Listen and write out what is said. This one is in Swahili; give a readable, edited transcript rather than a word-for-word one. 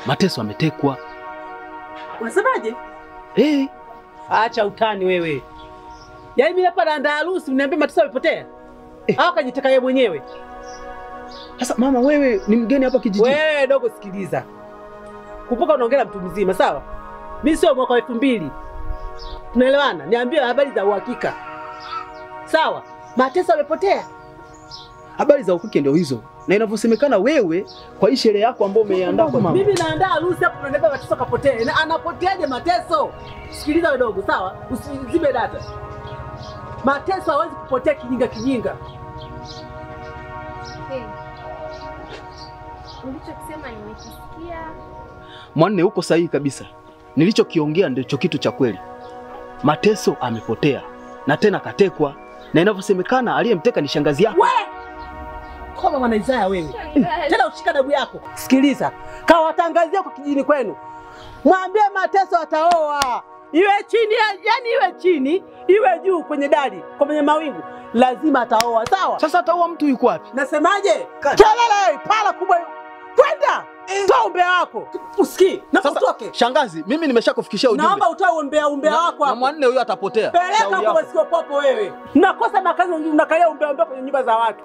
Mateso ametekwa. Unasemaje? Acha utani wewe. Yaani mimi hapa naandaa harusi uniambie Mateso amepotea? Au kajiteka yeye mwenyewe? Sasa mama, wewe ni mgeni hapa kijijini. Wewe dogo, sikiliza. Kumbuka unaongea mtu mzima, sawa? Mimi sio mwaka wa 2000. Tunaelewana? Niambie habari za uhakika. Sawa? Mateso amepotea. Habari za uhakika ndio hizo. Na inavyosemekana wewe kwa hii sherehe yako ambayo umeiandaa kwa mama. Mimi naandaa harusi hapo, unaniambia Mateso kapotea. Na anapoteaje Mateso? Sikiliza wewe dogo, sawa? Usizibe data. Mateso hawezi kupotea kijinga. Ulichokisema nimekisikia. Mwanne, uko sahihi kabisa. Nilichokiongea ndicho kitu cha kweli. Mateso amepotea na tena katekwa, na inavyosemekana aliyemteka ni shangazi yako. Wewe! Koma mwana Isaya wewe. Tena ushika dabu yako. Sikiliza. Kawatangazia kwa kijijini kwenu. Mwambie Mateso ataoa. Iwe chini, yani iwe chini, iwe juu kwenye dari, kwenye mawingu. Lazima ataoa, sawa? Sasa ataoa mtu yuko wapi? Nasemaje? Kelele, pala kubwa. Kwenda! Toa umbea wako. Usikii? Na utoke. Shangazi, mimi nimeshakufikishia ujumbe. Naomba utoe umbea wako hapo. Na Mwanne huyo atapotea. Peleka kwa sikio popo wewe. Nakosa makazi unakalia umbea kwenye nyumba za watu.